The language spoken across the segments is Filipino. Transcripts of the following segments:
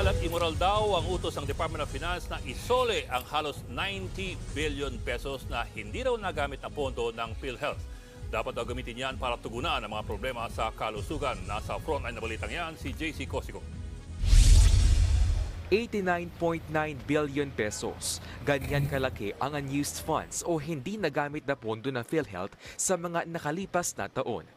illegal at immoral daw ang utos ng Department of Finance na isole ang halos 90 billion pesos na hindi raw nagamit na pondo ng PhilHealth. Dapat daw gamitin yan para tugunan ang mga problema sa kalusugan. Nasa frontline na balitang yan si JC Cosico. 89.9 billion pesos. Ganyan kalaki ang unused funds o hindi nagamit na pondo ng PhilHealth sa mga nakalipas na taon.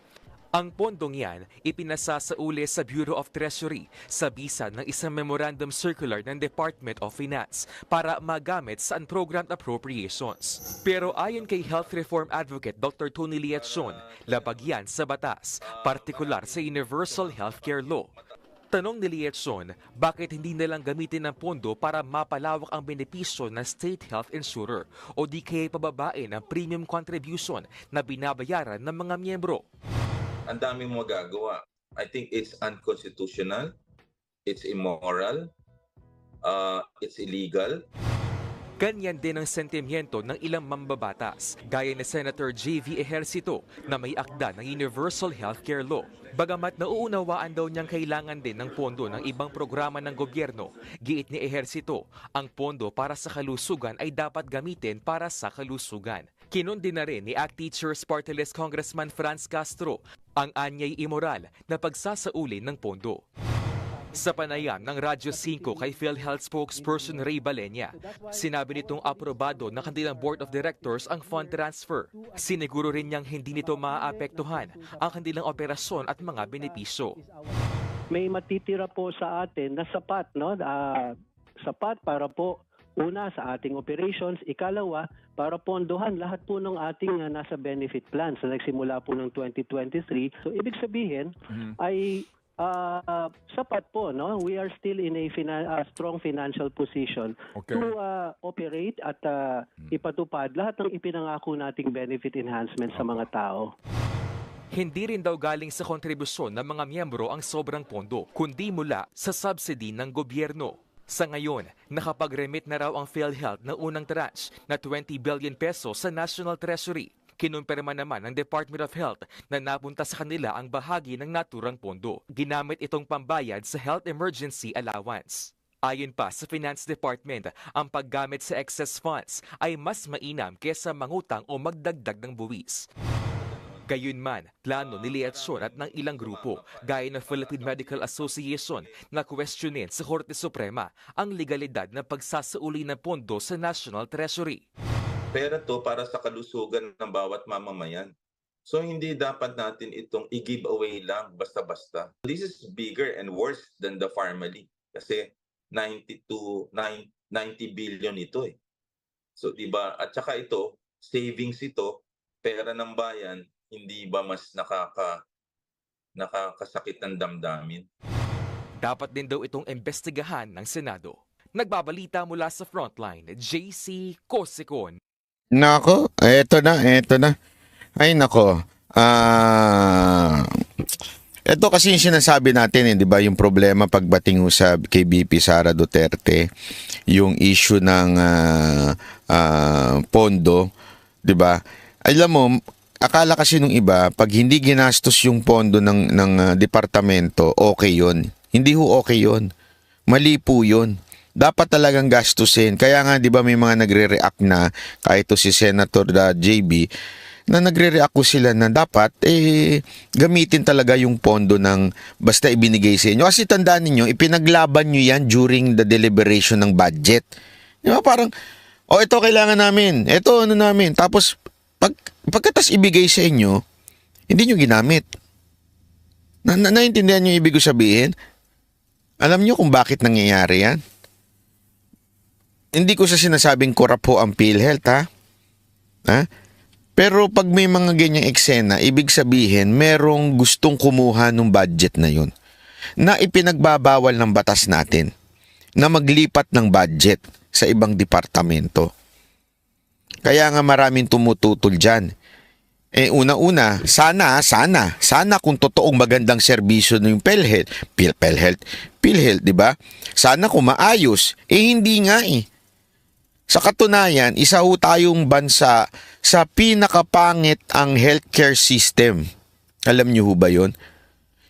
Ang pondong yan ipinasasauli sa Bureau of Treasury sa bisa ng isang memorandum circular ng Department of Finance para magamit sa unprogrammed appropriations. Pero ayon kay Health Reform Advocate Dr. Tony Liatzon, labag yan sa batas, partikular sa Universal Healthcare Law. Tanong ni Liatzon, bakit hindi nalang gamitin ng pondo para mapalawak ang benepisyo ng state health insurer o di kaya pababain ang premium contribution na binabayaran ng mga miyembro? Ang daming magagawa. I think it's unconstitutional, it's immoral, it's illegal. Ganyan din ang sentimiento ng ilang mambabatas, gaya ni Senator J.V. Ejercito na may akda ng Universal Healthcare Law. Bagamat nauunawaan daw niyang kailangan din ng pondo ng ibang programa ng gobyerno, giit ni Ejercito, ang pondo para sa kalusugan ay dapat gamitin para sa kalusugan. Kinundi na rin ni ACT Teachers Party List Congressman Franz Castro ang anyay immoral na pagsasauli ng pondo. Sa panayam ng Radyo 5 kay PhilHealth spokesperson Ray Balenya, sinabi nitong aprobado ng kanilang Board of Directors ang fund transfer. Siniguro rin niyang hindi nito maaapektuhan ang kanilang operasyon at mga benepisyo. May matitira po sa atin na sapat, no? Sapat para po una sa ating operations, ikalawa para pondohan lahat po ng ating nasa benefit plans na nagsimula po ng 2023. So ibig sabihin ay sapat po, no? We are still in a strong financial position to operate at ipatupad lahat ng ipinangako nating benefit enhancement sa mga tao. Hindi rin daw galing sa kontribusyon ng mga miyembro ang sobrang pondo, kundi mula sa subsidy ng gobyerno. Sa ngayon, nakapag-remit na raw ang PhilHealth ng unang tranche na 20 billion pesos sa National Treasury. Kinumpirma naman ng Department of Health na napunta sa kanila ang bahagi ng naturang pondo. Ginamit itong pambayad sa Health Emergency Allowance. Ayon pa sa Finance Department, ang paggamit sa excess funds ay mas mainam kesa mangutang o magdagdag ng buwis. Gayunman, plano ni Liatzon at ng ilang grupo, gaya ng Philippine Medical Association, na questionin sa Korte Suprema ang legalidad ng pagsasauli ng pondo sa National Treasury. Pera to para sa kalusugan ng bawat mamamayan. So hindi dapat natin itong i-give away lang basta-basta. This is bigger and worse than the family. Kasi 90 billion ito eh. So diba, at saka ito, savings ito, pera ng bayan, hindi ba mas nakakasakit ng damdamin? Dapat din daw itong imbestigahan ng Senado. Nagbabalita mula sa Frontline, JC Cosicon. Nako, eto na. Ay nako. Ito kasi yung sinasabi natin, di ba, yung problema pagdating sa kay BP Sara Duterte, yung issue ng pondo, di ba? Alam mo, akala kasi nung iba, pag hindi ginastos yung pondo ng departamento, okay yun. Hindi ho okay yun. Mali po yun. Dapat talagang gastusin. Kaya nga, di ba, may mga nagre-react na, kahit to si Senator JB, na nagre-react ko sila na dapat, gamitin talaga yung pondo ng basta ibinigay sa inyo. Kasi tandaan niyo, ipinaglaban nyo yan during the deliberation ng budget. Di ba, parang, ito kailangan namin, ito ano namin. Tapos, pagkatas ibigay sa inyo, hindi nyo ginamit. Naintindihan nyo ibig sabihin? Alam nyo kung bakit nangyayari yan? Hindi ko sa sinasabing korap po ang PhilHealth, ha? Pero pag may mga ganyang eksena, ibig sabihin, merong gustong kumuha ng budget na yun na ipinagbabawal ng batas natin na maglipat ng budget sa ibang departamento. Kaya nga maraming tumututol dyan. Una-una, sana kung totoong magandang serbisyo ng PhilHealth, di ba? Sana kung maayos. Hindi nga eh. Sa katunayan, isa ho tayong bansa sa pinakapangit ang healthcare system. Alam niyo ho ba yun?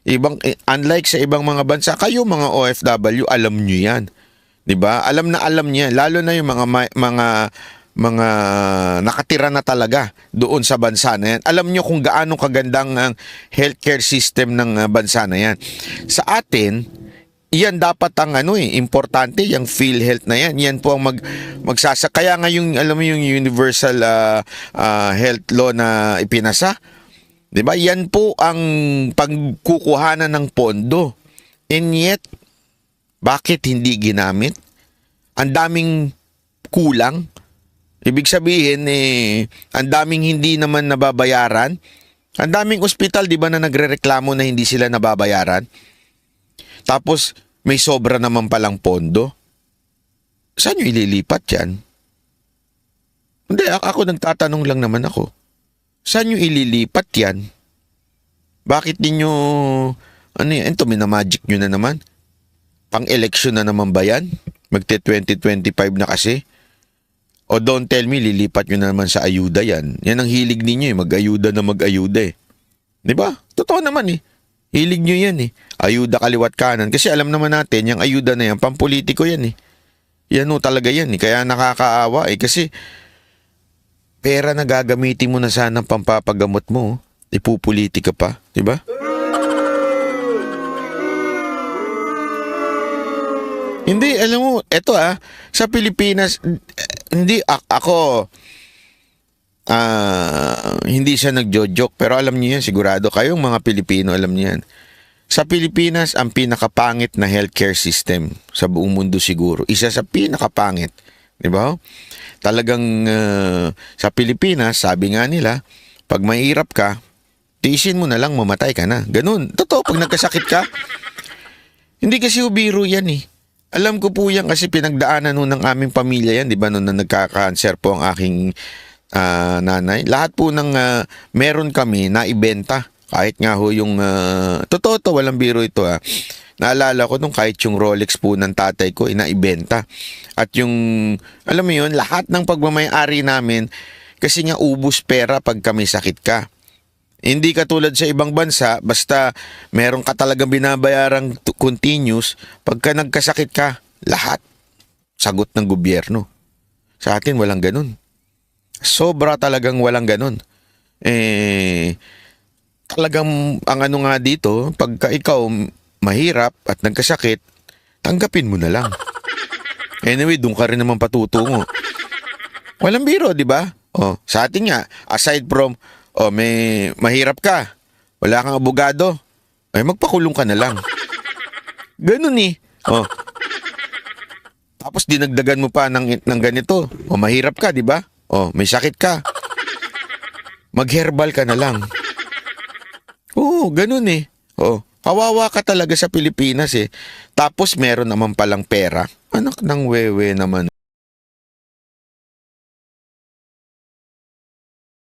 Unlike sa ibang mga bansa, kayo mga OFW, alam nyo yan. 'Di ba? Alam na alam niya, lalo na yung mga nakatira na talaga doon sa bansa na yan. Alam nyo kung gaano kagandang ang healthcare system ng bansa na yan. Sa atin, yan dapat ang importante, yung PhilHealth na yan. Yan po ang kaya nga yung, alam mo yung universal health law na ipinasa. 'Di ba? Yan po ang pagkukuhanan ng pondo. And yet, bakit hindi ginamit? Ang daming kulang. Ibig sabihin, ang daming hindi naman nababayaran. Ang daming ospital, di ba, na nagrereklamo na hindi sila nababayaran? Tapos, may sobra naman palang pondo. Saan nyo ililipat yan? Hindi, ako nagtatanong lang naman ako. Saan nyo ililipat yan? Bakit ninyo, ito, minamagic nyo na naman? Pang-eleksyon na naman ba yan? Magte-2025 na kasi. O don't tell me, lilipat nyo na naman sa ayuda yan. Yan ang hilig ninyo mag-ayuda na mag-ayuda Di ba? Totoo naman Hilig nyo yan Ayuda kaliwat kanan. Kasi alam naman natin, yung ayuda na yan, pampolitiko yan Yan talaga yan Kaya nakakaawa Kasi pera na gagamitin mo na sana pampapagamot mo. Ipupolitika pa. Di ba? Hindi, alam mo, eto sa Pilipinas, hindi, ako, hindi siya nagjo-joke, pero alam niyo yan, sigurado, kayong mga Pilipino, alam niyo yan. Sa Pilipinas, ang pinakapangit na healthcare system sa buong mundo siguro. Isa sa pinakapangit. Di ba? Talagang sa Pilipinas, sabi nga nila, pag mahirap ka, tiisin mo na lang, mamatay ka na. Ganun. Totoo, pag nagkasakit ka, hindi kasi biro yan Alam ko po yan kasi pinagdaanan ng aming pamilya yan, di ba, noon na nagka-cancer po ang aking nanay. Lahat po ng meron kami na ibenta. Kahit nga ho yung, totoo to, walang biro ito Naalala ko nung kahit yung Rolex po ng tatay ko, inaibenta. At yung, alam mo yun, lahat ng pagmamayari namin, kasi nga ubus pera pag kami sakit ka. Hindi katulad sa ibang bansa, basta meron ka talagang binabayarang continuous, pagka nagkasakit ka, lahat. Sagot ng gobyerno. Sa atin, walang ganun. Sobra talagang walang ganun. Talagang, ang nga dito, pagka ikaw mahirap at nagkasakit, tanggapin mo na lang. Anyway, doon ka rin naman patutungo. Walang biro, di ba? Sa atin nga, aside from, may mahirap ka, wala kang abogado, magpakulong ka na lang. Ganun Tapos dinagdagan mo pa ng ganito. Mahirap ka, di ba? May sakit ka. Mag-herbal ka na lang. Ganun kawawa ka talaga sa Pilipinas Tapos meron naman palang pera. Anak ng wewe naman.